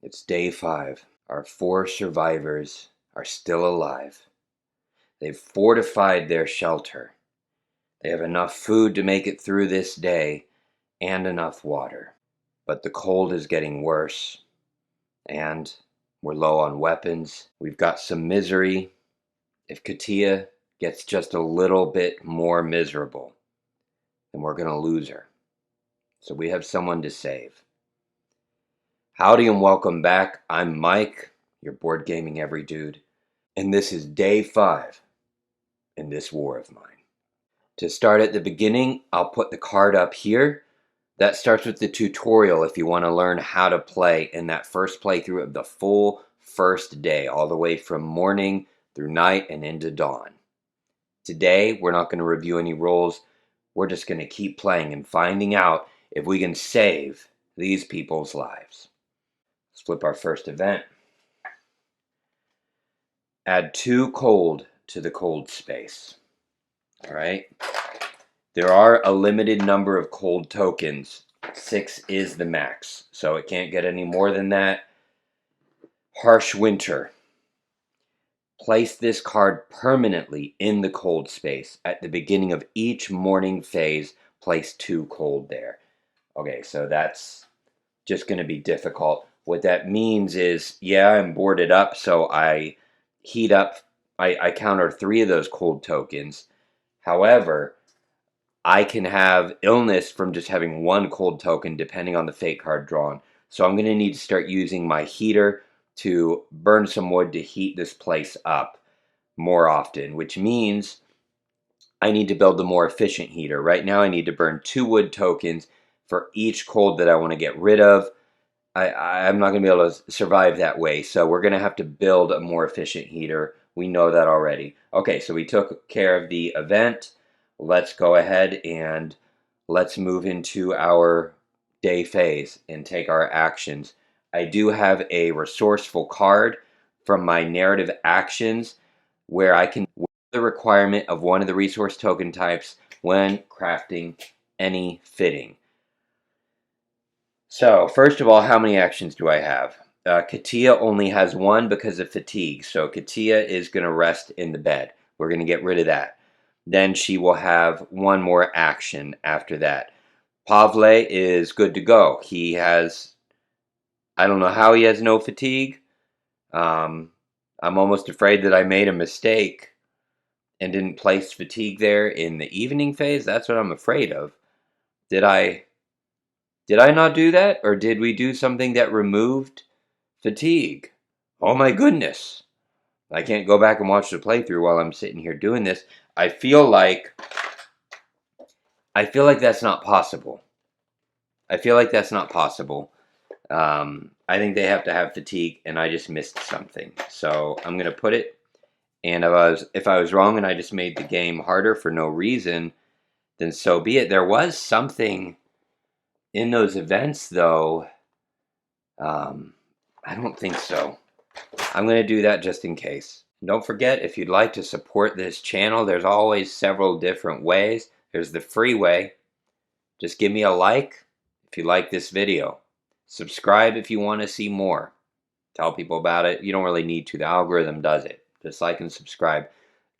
It's day 5. Our 4 survivors are still alive. They've fortified their shelter. They have enough food to make it through this day and enough water. But the cold is getting worse, and we're low on weapons. We've got some misery. If Katia gets just a little bit more miserable, then we're going to lose her. So we have someone to save. Howdy and welcome back. I'm Mike, your board gaming every dude, and this is day 5 in this war of mine. To start at the beginning, I'll put the card up here. That starts with the tutorial if you want to learn how to play in that first playthrough of the full first day, all the way from morning through night and into dawn. Today, we're not going to review any rules. We're just going to keep playing and finding out if we can save these people's lives. Let's flip our first event. Add 2 cold to the cold space. All right. There are a limited number of cold tokens. 6 is the max, so it can't get any more than that. Harsh winter. Place this card permanently in the cold space. At the beginning of each morning phase, place 2 cold there. Okay, so that's just going to be difficult. What that means is, yeah, I'm boarded up, so I heat up. I counter 3 of those cold tokens. However, I can have illness from just having 1 cold token depending on the fate card drawn. So I'm going to need to start using my heater to burn some wood to heat this place up more often, which means I need to build a more efficient heater. Right now I need to burn 2 wood tokens for each cold that I want to get rid of. I'm not going to be able to survive that way, so we're going to have to build a more efficient heater. We know that already. Okay, so we took care of the event. Let's go ahead and let's move into our day phase and take our actions. I do have a resourceful card from my narrative actions where I can the requirement of one of the resource token types when crafting any fitting. So, first of all, how many actions do I have? Katia only has 1 because of fatigue, so Katia is going to rest in the bed. We're going to get rid of that. Then she will have 1 more action after that. Pavle is good to go. He has, I don't know how he has no fatigue. I'm almost afraid that I made a mistake and didn't place fatigue there in the evening phase. That's what I'm afraid of. Did I not do that? Or did we do something that removed fatigue? Oh my goodness. I can't go back and watch the playthrough while I'm sitting here doing this. I feel like that's not possible. I think they have to have fatigue, and I just missed something. So I'm going to put it, and if I was wrong and I just made the game harder for no reason, then so be it. There was something in those events, though. I don't think so. I'm going to do that just in case. Don't forget, if you'd like to support this channel, there's always several different ways. There's the free way. Just give me a like if you like this video. Subscribe if you want to see more. Tell people about it. You don't really need to. The algorithm does it. Just like and subscribe.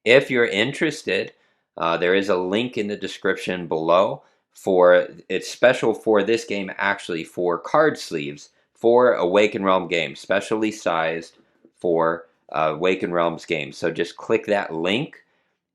If you're interested, there is a link in the description below it's special for this game, actually, for card sleeves for Awaken Realm games, specially sized for Awaken Realms games. So just click that link,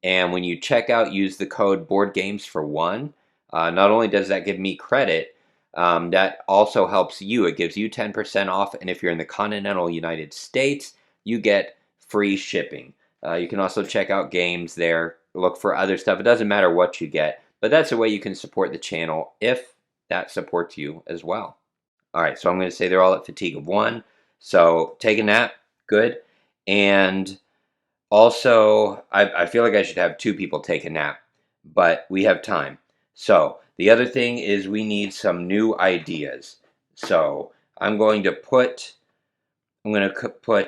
and when you check out, use the code BoardGamesFor1. Not only does that give me credit, that also helps you. It gives you 10% off, and if you're in the continental United States, you get free shipping. You can also check out games there, look for other stuff. It doesn't matter what you get, but that's a way you can support the channel if that supports you as well. All right, so I'm going to say they're all at fatigue of 1. So take a nap, good. And also, I feel like I should have 2 people take a nap, but we have time. So the other thing is we need some new ideas. So I'm going to put Chivetta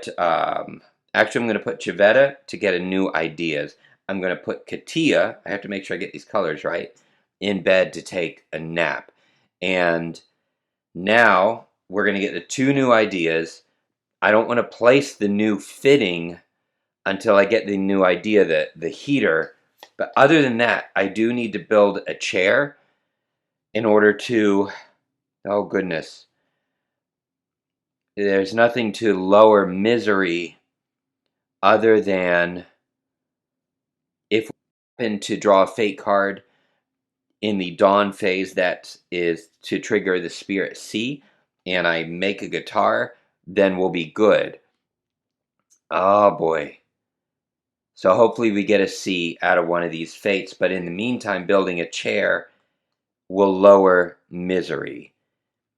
to get a new ideas. I'm going to put Katia, I have to make sure I get these colors right, in bed to take a nap. And now we're going to get the 2 new ideas. I don't want to place the new fitting until I get the new idea, the heater. But other than that, I do need to build a chair in order to, oh goodness, there's nothing to lower misery other than if we happen to draw a fate card in the dawn phase that is to trigger the spirit C, and I make a guitar, then we'll be good. Oh boy. So hopefully we get a C out of one of these fates, but in the meantime, building a chair will lower misery.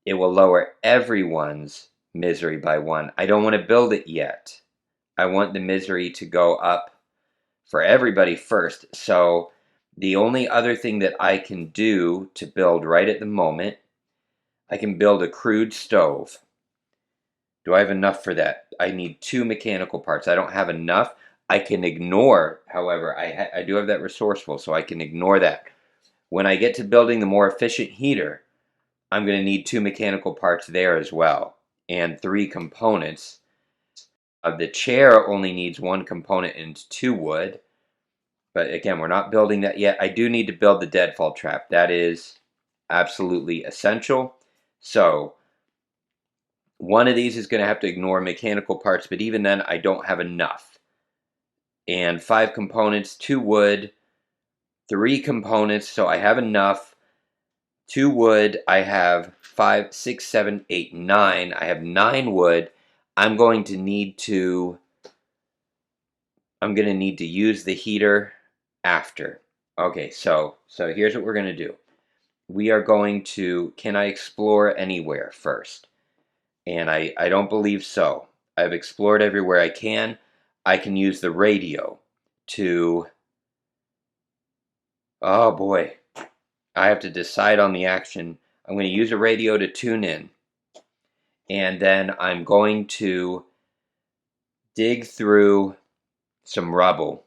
It will lower everyone's misery by 1. I don't want to build it yet. I want the misery to go up for everybody first. So the only other thing that I can do to build right at the moment, I can build a crude stove. Do I have enough for that? I need 2 mechanical parts. I don't have enough. I can ignore, however, I do have that resourceful, so I can ignore that. When I get to building the more efficient heater, I'm going to need 2 mechanical parts there as well, and 3 components. The chair only needs 1 component and 2 wood, but again, we're not building that yet. I do need to build the deadfall trap. That is absolutely essential. So one of these is going to have to ignore mechanical parts, but even then, I don't have enough. And 5 components, 2 wood, 3 components, so I have enough. 2 wood, I have 5, 6, 7, 8, 9. I have 9 wood. I'm going to need to use the heater after. Okay, so here's what we're going to do. We are going to, can I explore anywhere first? And I don't believe so. I've explored everywhere I can. I can use the radio to, oh boy, I have to decide on the action. I'm going to use a radio to tune in. And then I'm going to dig through some rubble.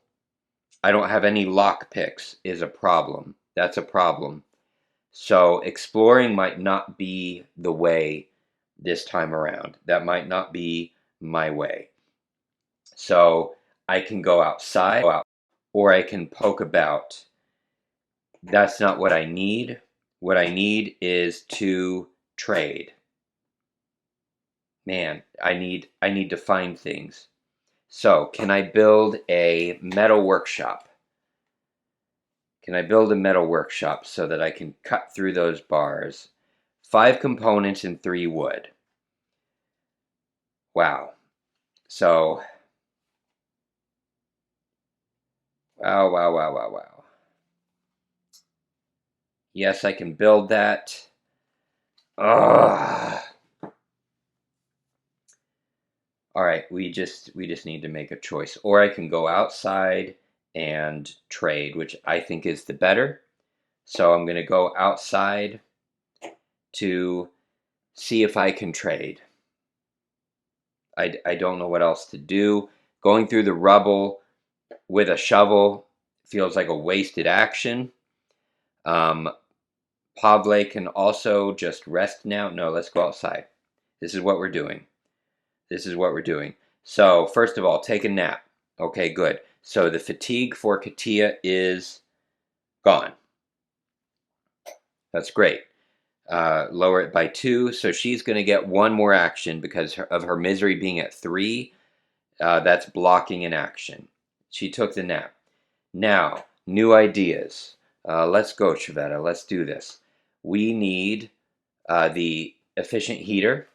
I don't have any lock picks is a problem. That's a problem. So exploring might not be the way this time around. That might not be my way. So I can go outside or I can poke about. That's not what I need. What I need is to trade. Man, I need to find things. So, can I build a metal workshop? Can I build a metal workshop so that I can cut through those bars? 5 components and 3 wood. Wow. So, wow. Yes, I can build that. Ugh. All right, we just need to make a choice. Or I can go outside and trade, which I think is the better. So I'm going to go outside to see if I can trade. I don't know what else to do. Going through the rubble with a shovel feels like a wasted action. Pavle can also just rest now. No, let's go outside. This is what we're doing. So, first of all, take a nap. Okay, good. So the fatigue for Katia is gone. That's great. Lower it by 2, so she's going to get 1 more action because of her misery being at 3. That's blocking an action. She took the nap. Now, new ideas. Let's go, Trevetta. Let's do this. We need the efficient heater.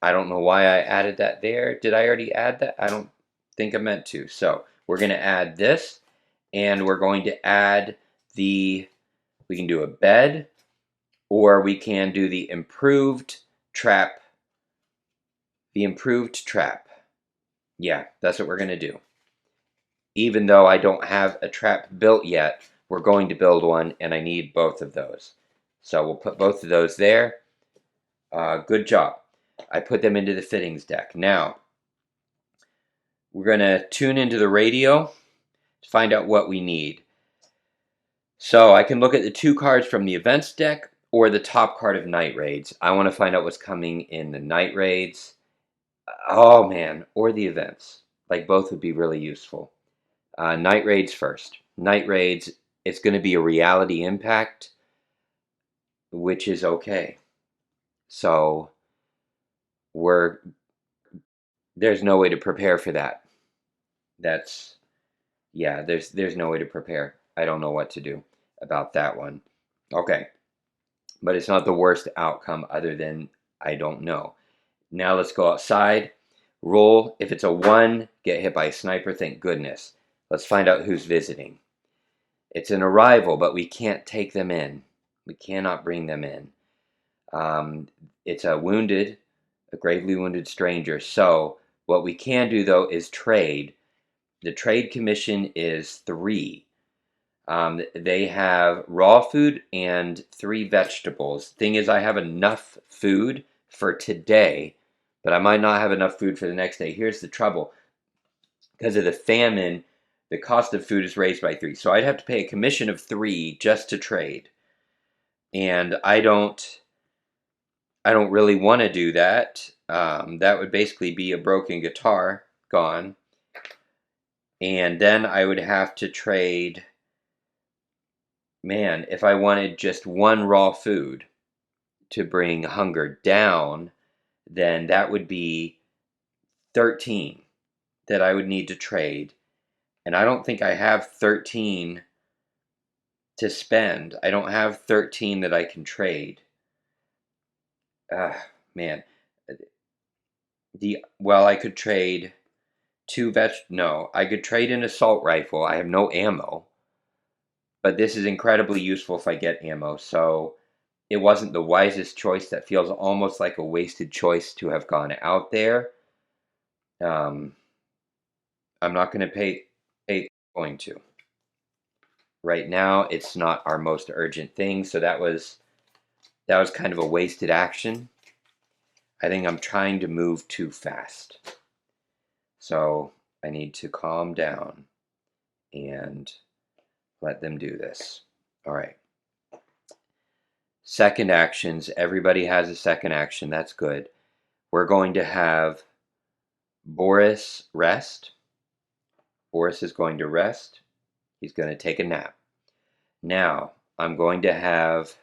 I don't know why I added that there. Did I already add that? I don't think I meant to. So we're going to add this, and we're going to add we can do a bed, or we can do the improved trap. Yeah, that's what we're going to do. Even though I don't have a trap built yet, we're going to build one, and I need both of those. So we'll put both of those there. Good job. I put them into the fittings deck. Now, we're going to tune into the radio to find out what we need. So I can look at the 2 cards from the events deck, or the top card of night raids. I want to find out what's coming in the night raids. Oh man, or the events. Like both would be really useful. Night raids first. Night raids, it's going to be a reality impact, which is okay. So there's no way to prepare for that. That's yeah, there's no way to prepare. I don't know what to do about that one. Okay. But it's not the worst outcome other than I don't know. Now let's go outside. Roll. If it's a 1, get hit by a sniper, thank goodness. Let's find out who's visiting. It's an arrival, but we can't take them in. We cannot bring them in. It's a gravely wounded stranger. So what we can do, though, is trade. The trade commission is 3. They have raw food and 3 vegetables. Thing is, I have enough food for today, but I might not have enough food for the next day. Here's the trouble. Because of the famine, the cost of food is raised by 3. So I'd have to pay a commission of 3 just to trade. And I don't really want to do that. That would basically be a broken guitar gone. And then I would have to trade. Man, if I wanted just 1 raw food to bring hunger down, then that would be 13 that I would need to trade. And I don't think I have 13 to spend. I don't have 13 that I can trade. Man. I could trade 2 no, I could trade an assault rifle. I have no ammo. But this is incredibly useful if I get ammo, so it wasn't the wisest choice. That feels almost like a wasted choice to have gone out there. I'm not going to going to. Right now, it's not our most urgent thing, so that was kind of a wasted action. I think I'm trying to move too fast. So I need to calm down and let them do this. All right. Second actions. Everybody has a second action. That's good. We're going to have Boris rest. Boris is going to rest. He's going to take a nap. Now, I'm going to have,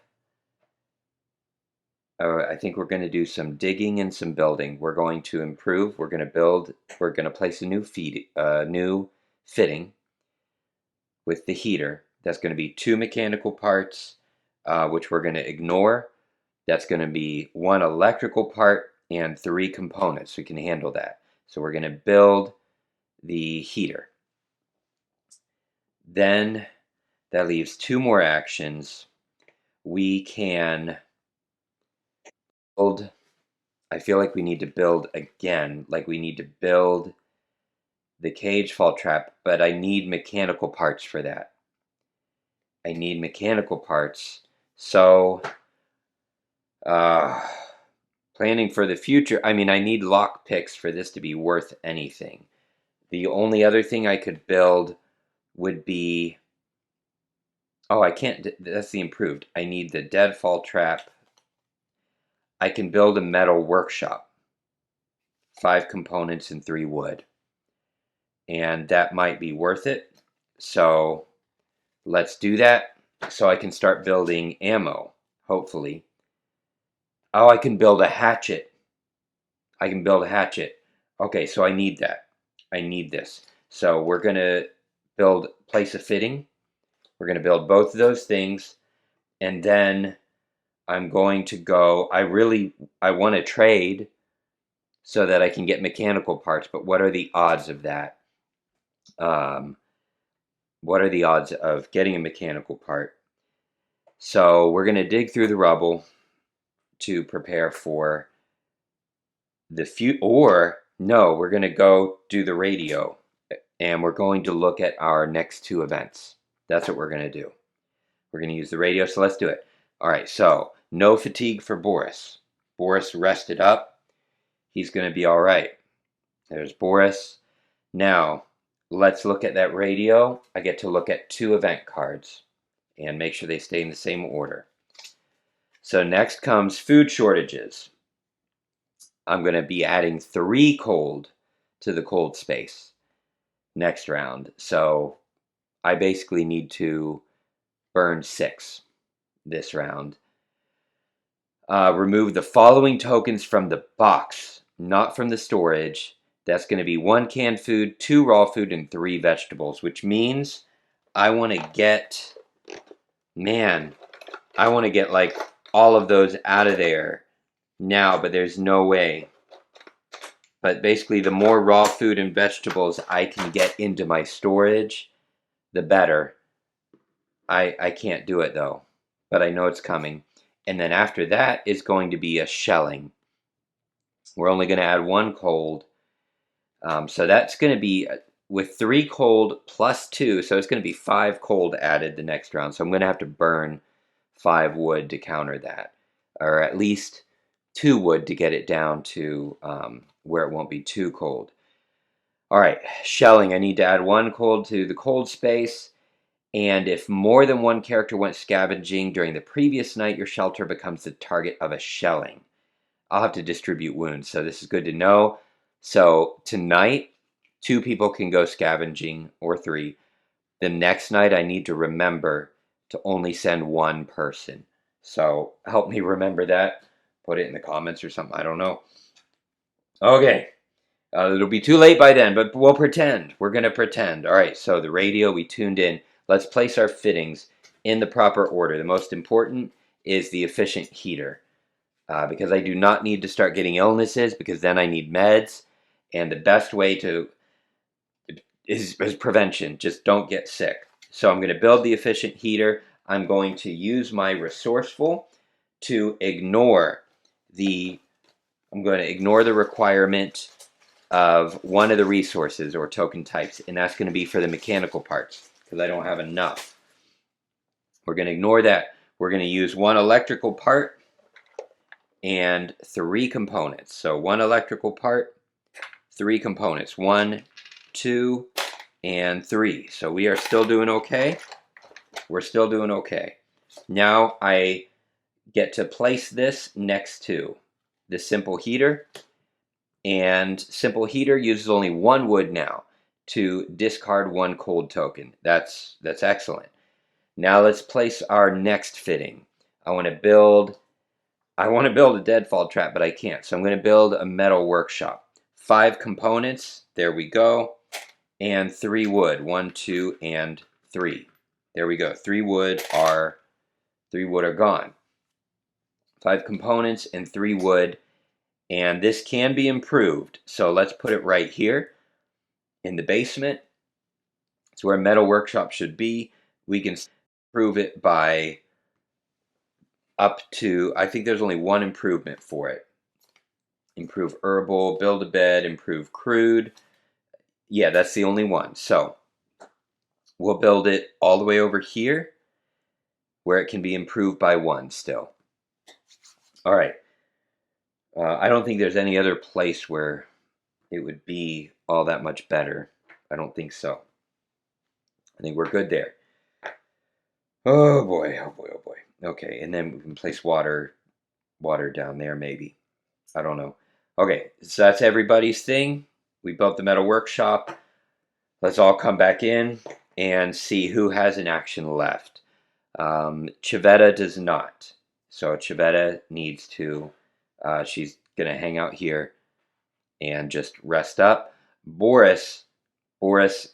I think we're going to do some digging and some building. We're going to improve. We're going to build. We're going to place a new fitting with the heater. That's going to be 2 mechanical parts, which we're going to ignore. That's going to be 1 electrical part and 3 components. We can handle that. So we're going to build the heater. Then that leaves 2 more actions. We can build. I feel like we need to build again. Like we need to build the cage fall trap, but I need mechanical parts for that. I need mechanical parts. So, planning for the future. I mean, I need lock picks for this to be worth anything. The only other thing I could build would be. Oh, I can't. That's the improved. I need the deadfall trap. I can build a metal workshop. 5 components and 3 wood. And that might be worth it. So let's do that so I can start building ammo, hopefully. Oh, I can build a hatchet. I can build a hatchet. Okay, so I need that. I need this. So we're going to place a fitting. We're going to build both of those things. And then I'm going to go, I want to trade so that I can get mechanical parts, but what are the odds of that? What are the odds of getting a mechanical part? So we're going to dig through the rubble to prepare for the or no, we're going to go do the radio, and we're going to look at our next 2 events. That's what we're going to do. We're going to use the radio, so let's do it. All right, so no fatigue for Boris. Boris rested up. He's going to be all right. There's Boris. Now, let's look at that radio. I get to look at 2 event cards and make sure they stay in the same order. So next comes food shortages. I'm going to be adding 3 cold to the cold space next round. So I basically need to burn 6 this round. Remove the following tokens from the box, not from the storage. That's going to be 1 canned food, 2 raw food, and 3 vegetables, which means I want to get, man, I want to get like all of those out of there now, but there's no way. But basically, the more raw food and vegetables I can get into my storage, the better. I can't do it though, but I know it's coming. And then after that is going to be a shelling. We're only going to add 1 cold. So that's going to be with 3 cold plus 2. So it's going to be 5 cold added the next round. So I'm going to have to burn 5 wood to counter that. Or at least 2 wood to get it down to where it won't be too cold. All right, shelling. I need to add 1 cold to the cold space. And if more than 1 character went scavenging during the previous night, your shelter becomes the target of a shelling. I'll have to distribute wounds, so this is good to know. So tonight, 2 people can go scavenging, or 3. The next night, I need to remember to only send 1 person. So help me remember that. Put it in the comments or something. I don't know. Okay. It'll be too late by then, but we'll pretend. We're going to pretend. All right, so the radio, we tuned in. Let's place our fittings in the proper order. The most important is the efficient heater. Because I do not need to start getting illnesses, because then I need meds. And the best way to is prevention. Just don't get sick. So I'm going to build the efficient heater. I'm going to use my resourceful to ignore the requirement of one of the resources or token types, and that's going to be for the mechanical parts, because I don't have enough. We're going to ignore that. We're going to use 1 electrical part and 3 components. So 1 electrical part, 3 components. 1, 2, and 3. So we are still doing okay. We're still doing okay. Now I get to place this next to the simple heater. And simple heater uses only 1 wood now to discard 1 cold token. That's excellent. Now let's place our next fitting. I want to build a deadfall trap, but I can't. So I'm going to build a metal workshop. 5 components. There we go. And 3 wood. 1, 2, and 3. There we go. 3 wood are gone. 5 components and 3 wood. And this can be improved. So let's put it right here in the basement. It's where a metal workshop should be. We can improve it by up to, I think there's only 1 improvement for it. Improve herbal, build a bed, improve crude. Yeah, that's the only one. So we'll build it all the way over here where it can be improved by 1 still. All right. I don't think there's any other place where it would be all that much better. I don't think so. I think we're good there. Oh boy, oh boy, oh boy. Okay, and then we can place water down there maybe. I don't know. Okay, so that's everybody's thing. We built the metal workshop. Let's all come back in and see who has an action left. Chivetta does not. So Chivetta needs to, she's going to hang out here and just rest up. Boris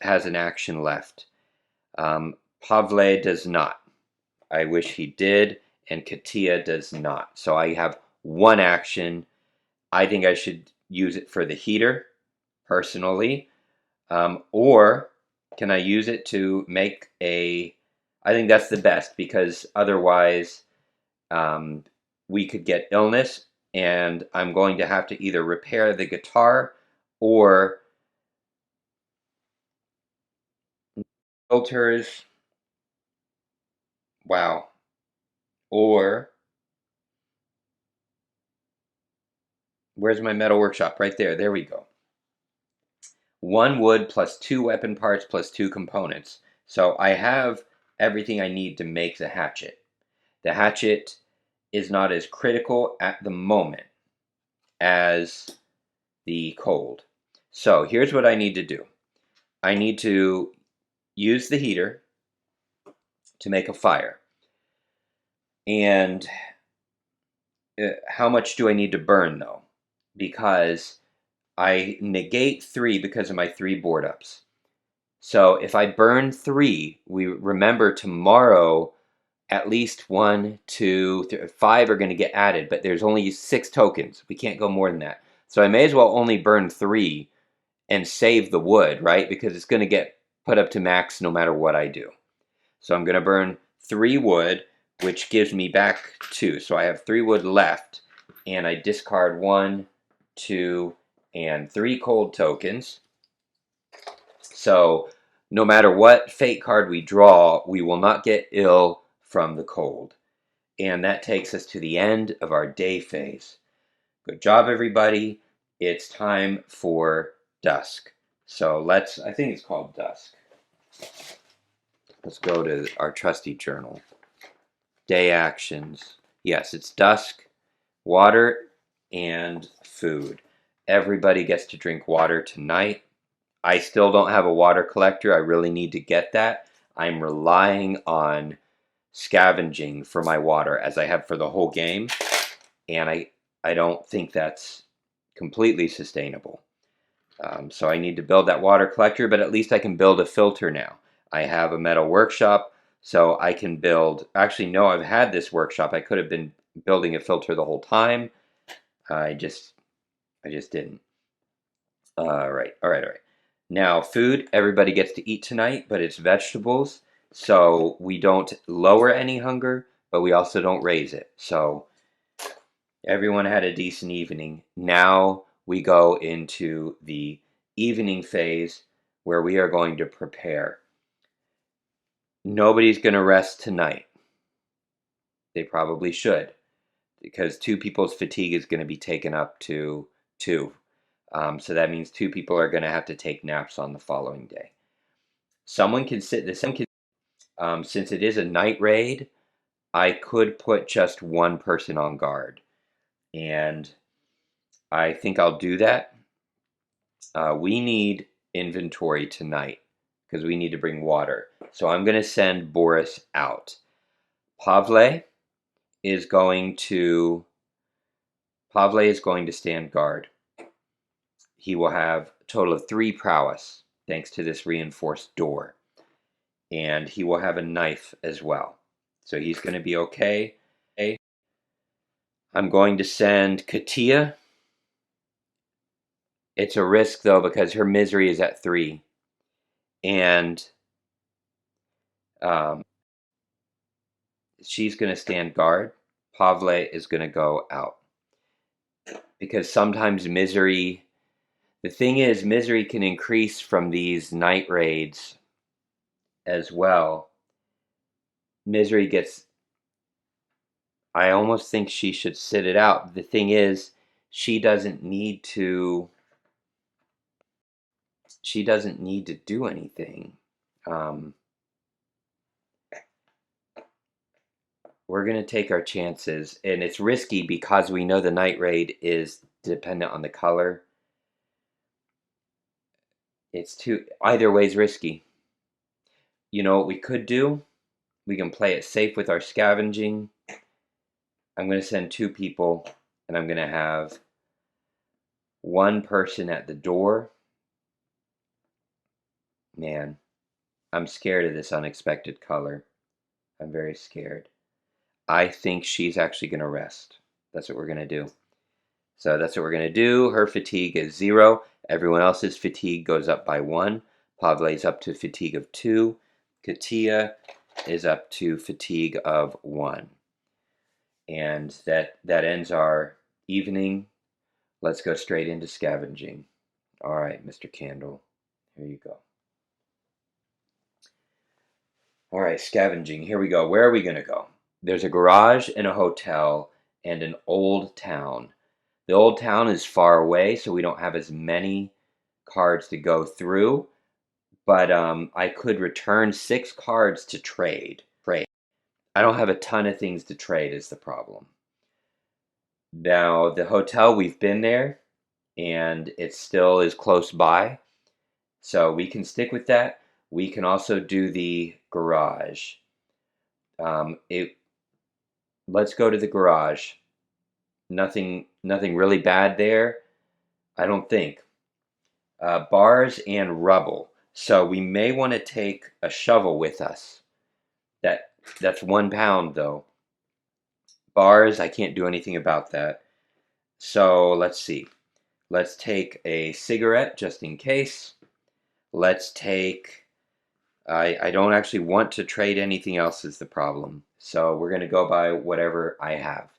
has an action left. Pavle does not. I wish he did. And Katia does not. So I have 1 action. I think I should use it for the heater, personally. Or can I use it to make a... I think that's the best, because otherwise we could get illness, and I'm going to have to either repair the guitar or filters. Wow. Or where's my metal workshop? Right there. There we go. 1 wood plus 2 weapon parts plus 2 components. So I have everything I need to make the hatchet. The hatchet is not as critical at the moment as the cold. So here's what I need to do. I need to use the heater to make a fire. And how much do I need to burn though? Because I negate 3 because of my 3 board ups. So if I burn 3, we remember tomorrow at least 1, 2, 3, 5 are going to get added, but there's only 6 tokens. We can't go more than that. So I may as well only burn 3 and save the wood, right? Because it's going to get put up to max no matter what I do. So I'm going to burn 3 wood, which gives me back 2. So I have 3 wood left, and I discard 1, 2, and 3 cold tokens. So no matter what fate card we draw, we will not get ill from the cold. And that takes us to the end of our day phase. Good job, everybody. It's time for Dusk. So I think it's called Dusk. Let's go to our trusty journal. Day actions. Yes, it's dusk, water, and food. Everybody gets to drink water tonight. I still don't have a water collector. I really need to get that. I'm relying on scavenging for my water as I have for the whole game. And I don't think that's completely sustainable. So I need to build that water collector, but at least I can build a filter now. I have a metal workshop, so I can build... Actually, no, I've had this workshop. I could have been building a filter the whole time. I just didn't. All right. Now, food, everybody gets to eat tonight, but it's vegetables. So we don't lower any hunger, but we also don't raise it. So everyone had a decent evening. Now we go into the evening phase where we are going to prepare. Nobody's going to rest tonight. They probably should, because 2 people's fatigue is going to be taken up to 2. So that means 2 people are going to have to take naps on the following day. Someone can sit this. Since it is a night raid, I could put just 1 person on guard, and I think I'll do that. We need inventory tonight because we need to bring water. So I'm going to send Boris out. Pavle is going to stand guard. He will have a total of 3 prowess thanks to this reinforced door. And he will have a knife as well. So he's going to be okay. I'm going to send Katia. It's a risk though because her misery is at 3. And she's going to stand guard. Pavle is going to go out. Because sometimes misery... The thing is, misery can increase from these night raids as well. Misery gets... I almost think she should sit it out. The thing is, she doesn't need to do anything. We're going to take our chances, and it's risky because we know the night raid is dependent on the color. Either way is risky. You know what we could do? We can play it safe with our scavenging. I'm going to send 2 people, and I'm going to have 1 person at the door. Man, I'm scared of this unexpected color. I'm very scared. I think she's actually going to rest. That's what we're going to do. So that's what we're going to do. Her fatigue is 0. Everyone else's fatigue goes up by 1. Pavle's up to fatigue of 2. Katia is up to fatigue of 1. And that ends our evening. Let's go straight into scavenging. All right, Mr. Candle. Here you go. All right, scavenging. Here we go. Where are we going to go? There's a garage and a hotel and an old town. The old town is far away, so we don't have as many cards to go through. But I could return 6 cards to trade. I don't have a ton of things to trade is the problem. Now, the hotel, we've been there, and it still is close by, so we can stick with that. We can also do the garage. It Let's go to the garage. Nothing really bad there, I don't think. Bars and rubble. So we may want to take a shovel with us. That's 1 pound though. Bars, I can't do anything about that. So let's see. Let's take a cigarette just in case. Let's take. I don't actually want to trade anything else is the problem. So we're going to go by whatever I have.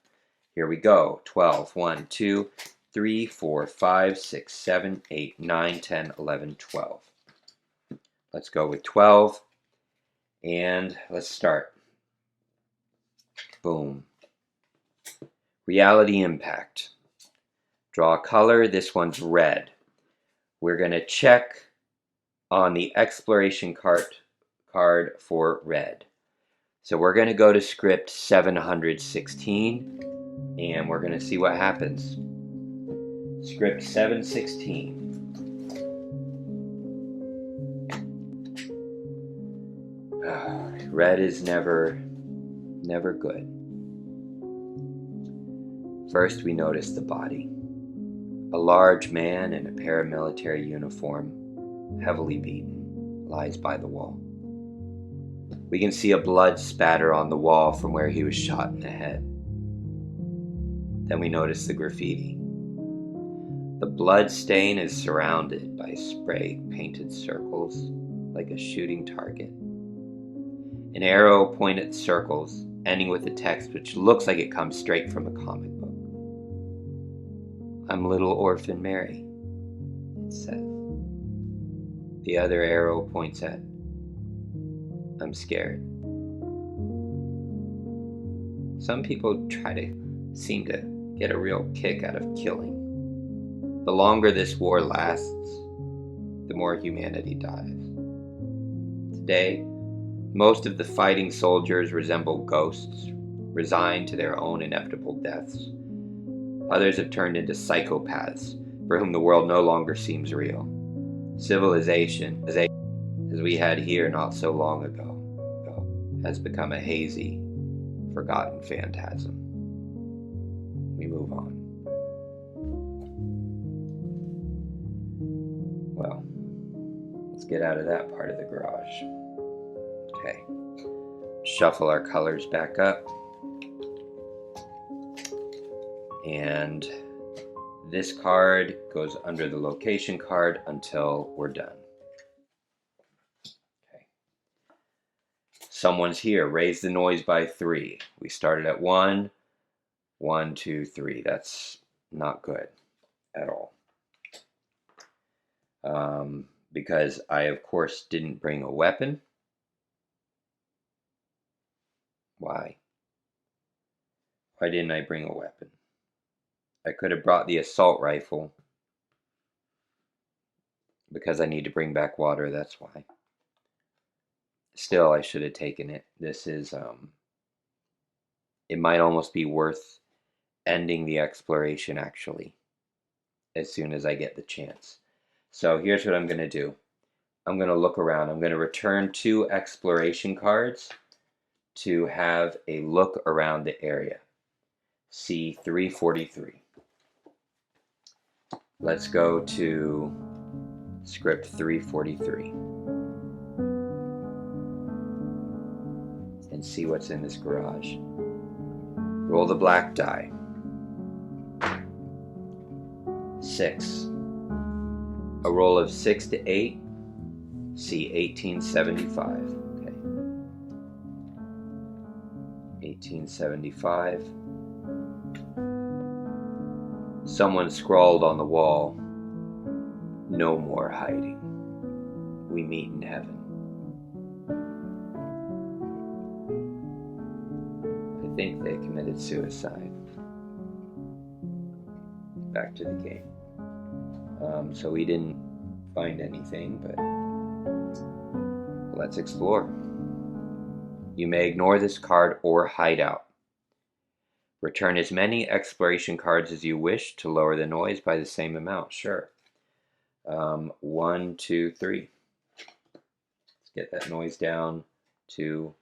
Here we go. 12. 1, 2, 3, 4, 5, 6, 7, 8, 9, 10, 11, 12. Let's go with 12. And let's start. Boom. Reality impact. Draw a color. This one's red. We're going to check on the exploration card for red. So we're going to go to script 716 and we're going to see what happens. Script 716. Red is never good. First we notice the body. A large man in a paramilitary uniform, heavily beaten, lies by the wall. We can see a blood spatter on the wall from where he was shot in the head. Then we notice the graffiti. The blood stain is surrounded by spray painted circles like a shooting target. An arrow pointed at the circles, ending with a text which looks like it comes straight from a comic book. "I'm little orphan Mary," it says. The other arrow points at, "I'm scared." Some people seem to get a real kick out of killing. The longer this war lasts, the more humanity dies. Today, most of the fighting soldiers resemble ghosts, resigned to their own inevitable deaths. Others have turned into psychopaths for whom the world no longer seems real. Civilization, as we had here not so long ago, has become a hazy, forgotten phantasm. We move on. Well, let's get out of that part of the garage. Okay. Shuffle our colors back up. And this card goes under the location card until we're done. Okay. Someone's here. Raise the noise by 3. We started at 1. 1, 2, 3. That's not good at all. Because I, of course, didn't bring a weapon. Why? Why didn't I bring a weapon? I could have brought the assault rifle. Because I need to bring back water, that's why. Still, I should have taken it. This is, it might almost be worth ending the exploration, actually, as soon as I get the chance. So here's what I'm going to do. I'm going to look around. I'm going to return 2 exploration cards to have a look around the area. C343. Let's go to script 343 and see what's in this garage. Roll the black die. 6. A roll of 6 to 8. See 1875. Okay. 1875. Someone scrawled on the wall, "No more hiding. We meet in heaven." I think they committed suicide. Back to the game. So we didn't find anything, but let's explore. You may ignore this card or hide out. Return as many exploration cards as you wish to lower the noise by the same amount. Sure. 1, 2, 3. Let's get that noise down to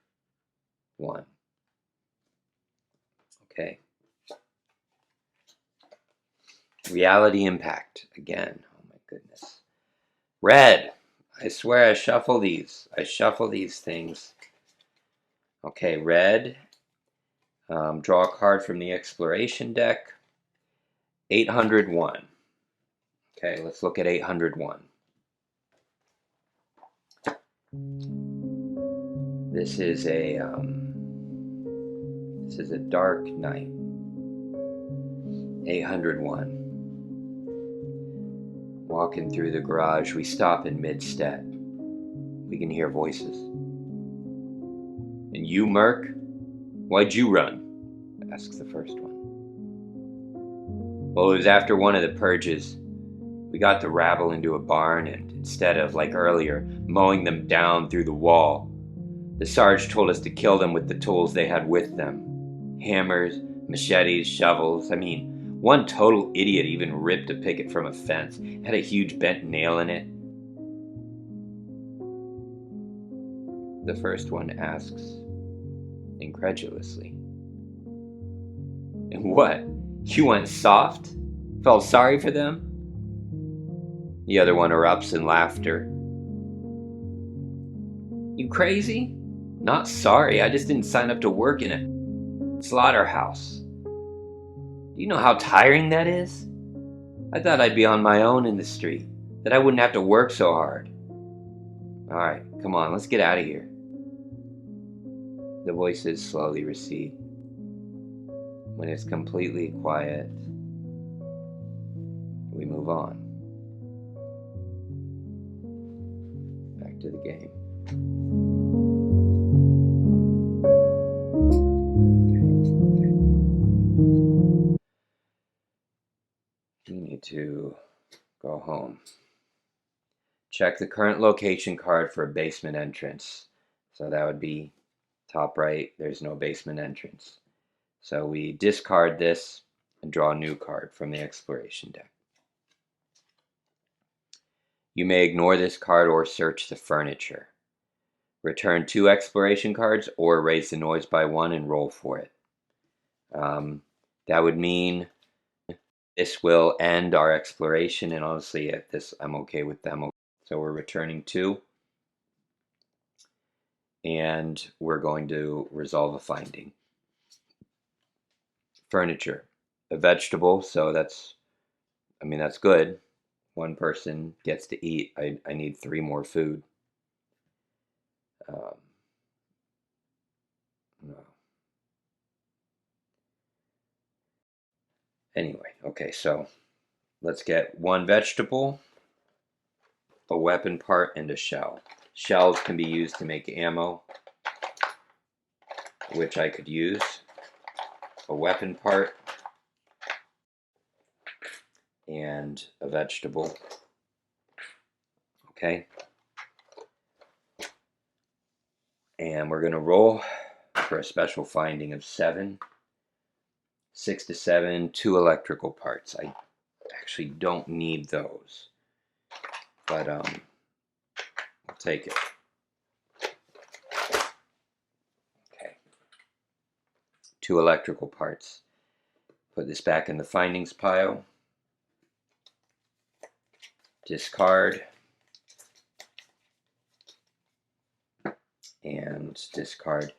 1. Okay. Reality impact again. Oh my goodness. Red. I swear I shuffle these. I shuffle these things. Okay, red. Draw a card from the exploration deck. 801. Okay, let's look at 801. This is a dark night. 801. Walking through the garage, we stop in mid-step. We can hear voices. And you, Merc? Why'd you run? Asks the first one. Well, it was after one of the purges. We got the rabble into a barn, and instead of, like earlier, mowing them down through the wall, the Sarge told us to kill them with the tools they had with them. Hammers, machetes, shovels. I mean, one total idiot even ripped a picket from a fence, had a huge bent nail in it. The first one asks, incredulously. And what? You went soft? Felt sorry for them? The other one erupts in laughter. You crazy? Not sorry, I just didn't sign up to work in a slaughterhouse. Do you know how tiring that is? I thought I'd be on my own in the street, that I wouldn't have to work so hard. Alright, come on, let's get out of here. The voices slowly recede. When it's completely quiet, we move on. Back to the game. We need to go home. Check the current location card for a basement entrance. So that would be top right. There's no basement entrance. So we discard this and draw a new card from the exploration deck. You may ignore this card or search the furniture. Return 2 exploration cards or raise the noise by 1 and roll for it. That would mean this will end our exploration, and honestly at this I'm okay with them. So we're returning 2 and we're going to resolve a finding. Furniture, a vegetable, so that's good. 1 person gets to eat. I need 3 more food. No. Anyway, okay, so let's get 1 vegetable, a weapon part, and a shell. Shells can be used to make ammo, which I could use. A weapon part and a vegetable. Okay. And we're going to roll for a special finding of 7. 6 to 7, 2 electrical parts. I actually don't need those, but I'll take it. Okay. 2 electrical parts. Put this back in the findings pile. Discard. And discard.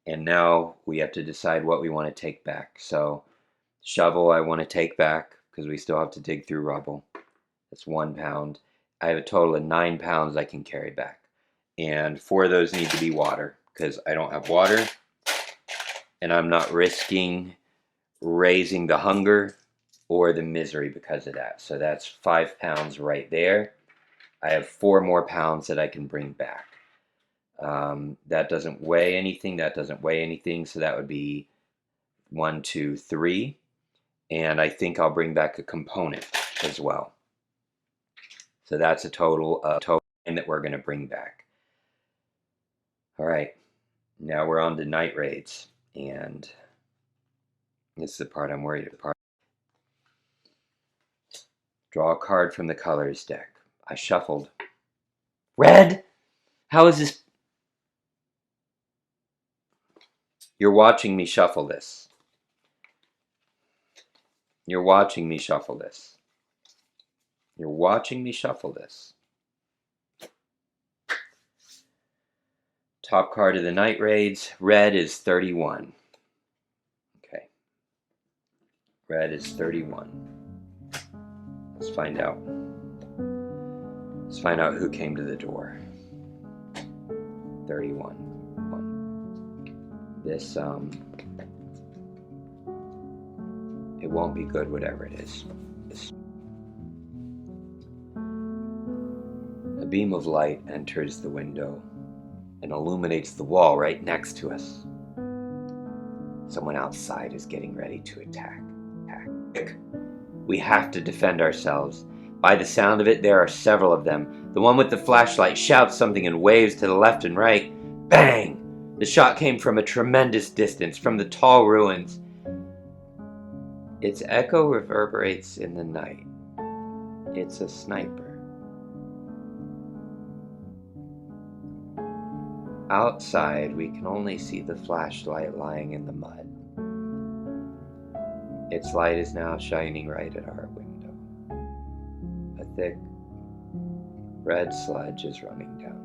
And now we have to decide what we want to take back. So shovel I want to take back because we still have to dig through rubble. That's 1 pound. I have a total of 9 pounds I can carry back. And 4 of those need to be water because I don't have water. And I'm not risking raising the hunger or the misery because of that. So that's 5 pounds right there. I have 4 more pounds that I can bring back. That doesn't weigh anything. That doesn't weigh anything. So that would be 1, 2, 3. And I think I'll bring back a component as well. So that's a total of that we're going to bring back. All right. Now we're on to night raids. And This is the part I'm worried about. Draw a card from the colors deck. I shuffled. Red? How is this? You're watching me shuffle this. You're watching me shuffle this. You're watching me shuffle this. Top card of the night raids. Red is 31. Okay. Red is 31. Let's find out. Let's find out who came to the door. 31. This, it won't be good, whatever it is. A beam of light enters the window and illuminates the wall right next to us. Someone outside is getting ready to attack. We have to defend ourselves. By the sound of it, there are several of them. The one with the flashlight shouts something and waves to the left and right. Bang! The shot came from a tremendous distance, from the tall ruins. Its echo reverberates in the night. It's a sniper. Outside, we can only see the flashlight lying in the mud. Its light is now shining right at our window. A thick, red sludge is running down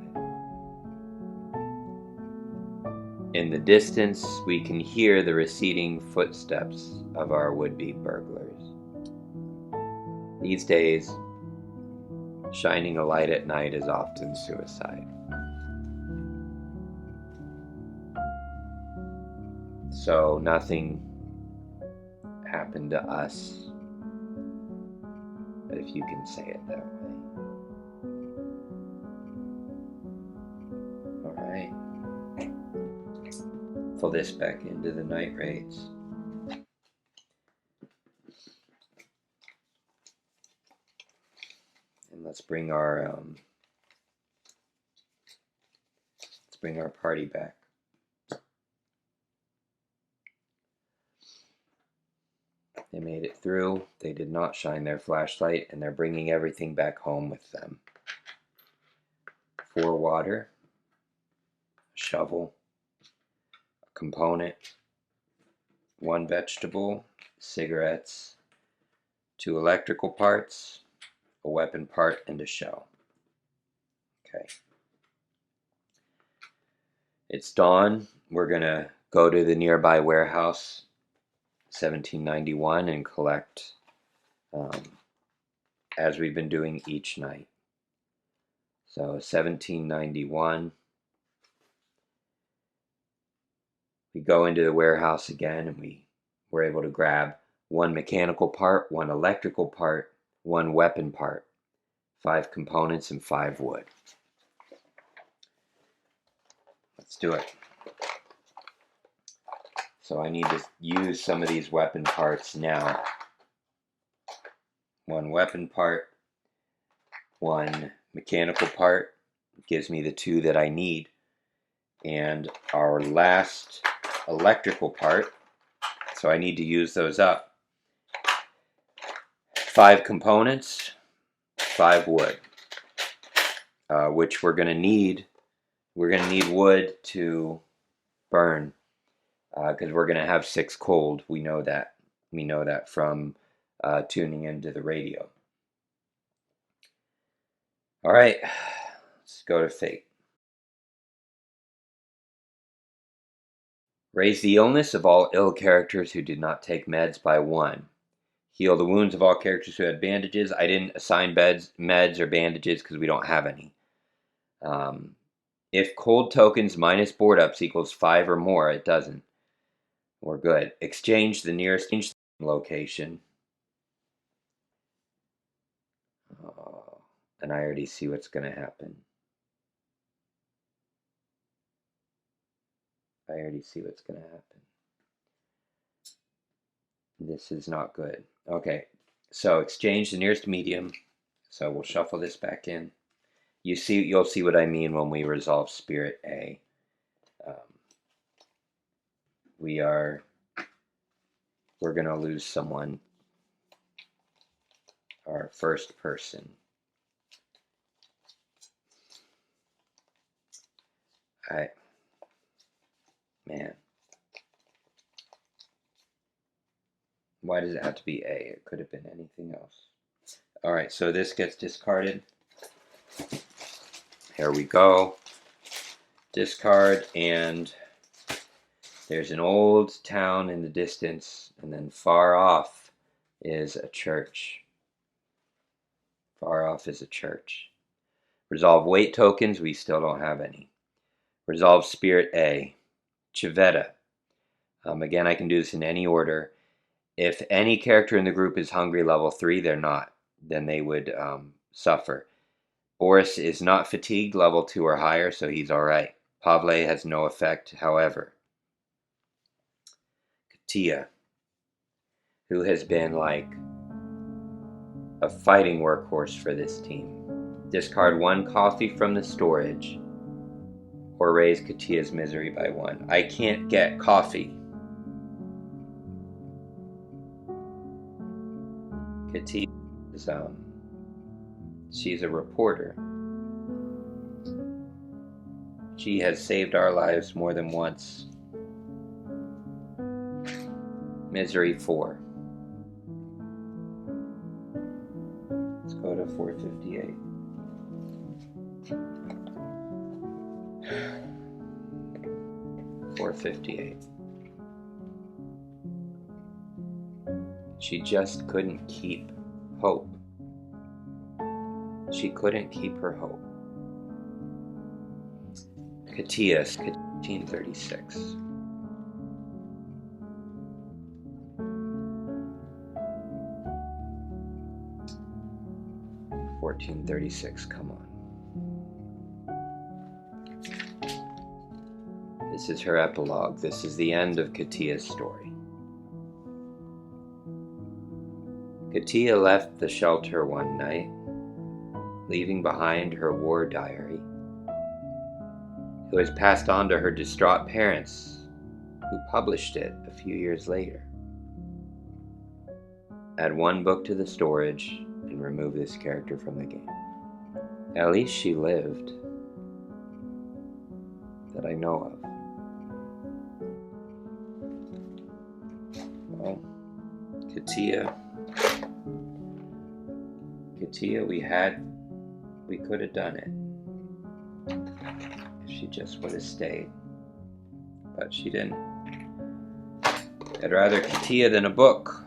it. In the distance, we can hear the receding footsteps of our would-be burglars. These days, shining a light at night is often suicide. So nothing happened to us, if you can say it that way. Alright. Pull this back into the night raids. And let's bring our party back. They made it through. They did not shine their flashlight, and they're bringing everything back home with them. 4 water, a shovel, a component, 1 vegetable, cigarettes, 2 electrical parts, a weapon part, and a shell. Okay. It's dawn. We're gonna go to the nearby warehouse, 1791, and collect, as we've been doing each night. So 1791, we go into the warehouse again, and we were able to grab 1 mechanical part, 1 electrical part, 1 weapon part, 5 components, and 5 wood. Let's do it. So I need to use some of these weapon parts now. 1 weapon part, 1 mechanical part, gives me the 2 that I need. And our last electrical part, so I need to use those up. 5 components, 5 wood, which we're going to need. We're going to need wood to burn, because we're going to have 6 cold. We know that. We know that from tuning into the radio. All right, let's go to fate. Raise the illness of all ill characters who did not take meds by 1. Heal the wounds of all characters who had bandages. I didn't assign meds or bandages because we don't have any. If cold tokens minus board ups equals 5 or more, it doesn't. We're good. Exchange the nearest location. Oh, and I already see what's going to happen. I already see what's going to happen. This is not good. Okay, so exchange the nearest medium. So we'll shuffle this back in. You'll see what I mean when we resolve Spirit A. We are we're going to lose someone. Our first person. Man. Why does it have to be A? It could have been anything else. Alright, so this gets discarded. Here we go. Discard, and there's an old town in the distance, and then far off is a church. Far off is a church. Resolve weight tokens, we still don't have any. Resolve spirit A. Chivetta. Again, I can do this in any order. If any character in the group is hungry level 3, they're not. Then they would suffer. Boris is not fatigued, level 2 or higher, so he's alright. Pavle has no effect, however. Katia, who has been like a fighting workhorse for this team. Discard 1 coffee from the storage, or raise Katia's misery by 1. I can't get coffee. Katia is, she's a reporter. She has saved our lives more than once. Misery 4. Let's go to 458. She just couldn't keep hope. She couldn't keep her hope. Katia, 1536. 1436, come on. This is her epilogue. This is the end of Katia's story. Katia left the shelter one night, leaving behind her war diary, it was passed on to her distraught parents, who published it a few years later. Add 1 book to the storage and remove this character from the game. At least she lived, that I know of. Well, Katia, we could have done it if she just would have stayed, but she didn't. I'd rather Katia than a book.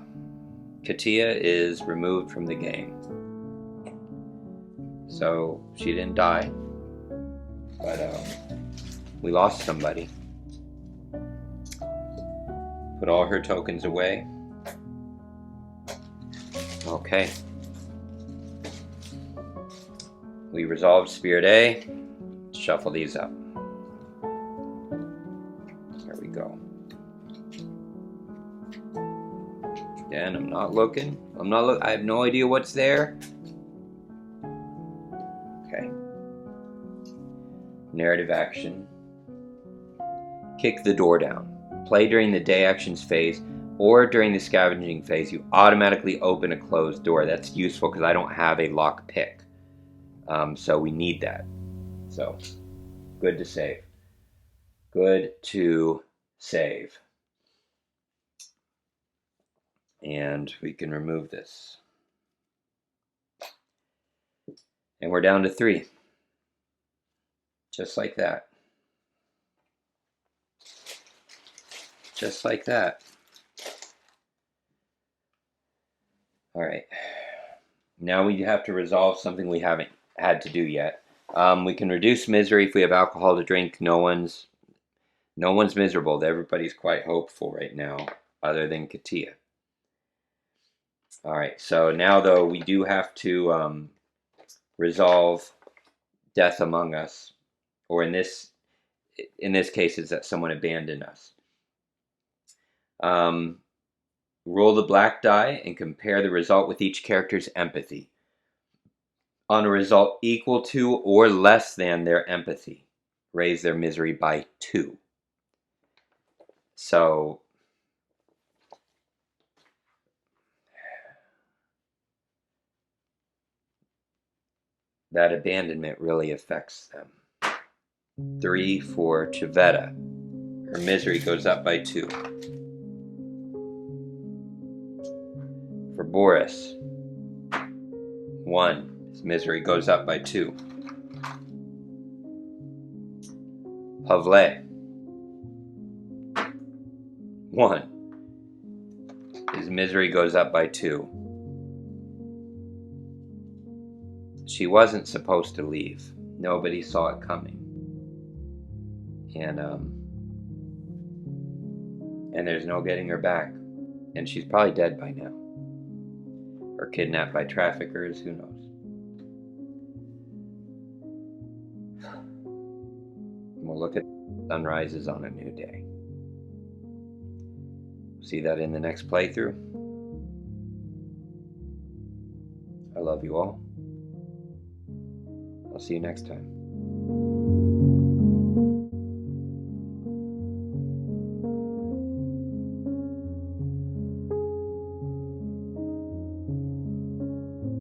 Katia is removed from the game, so she didn't die, but we lost somebody. Put all her tokens away. Okay. We resolved Spirit A. Shuffle these up. There we go. Again, I'm not looking. I have no idea what's there. Okay. Narrative action. Kick the door down. Play during the day actions phase or during the scavenging phase. You automatically open a closed door. That's useful because I don't have a lock pick. So we need that. So, good to save. Good to save. And we can remove this. And we're down to 3. Just like that. Just like that. All right. Now we have to resolve something we haven't had to do yet. We can reduce misery if we have alcohol to drink. No one's miserable. Everybody's quite hopeful right now, other than Katia. All right. So now, though, we do have to resolve death among us, or in this case, it's that someone abandoned us. Roll the black die and compare the result with each character's empathy. On a result equal to or less than their empathy, raise their misery by 2. So that abandonment really affects them. 3 for Chavetta. Her misery goes up by 2. For Boris, 1. His misery goes up by 2. Pavle, 1. His misery goes up by 2. She wasn't supposed to leave. Nobody saw it coming. And there's no getting her back. And she's probably dead by now. Or kidnapped by traffickers, who knows. We'll look at sunrises on a new day. See that in the next playthrough. I love you all. I'll see you next time.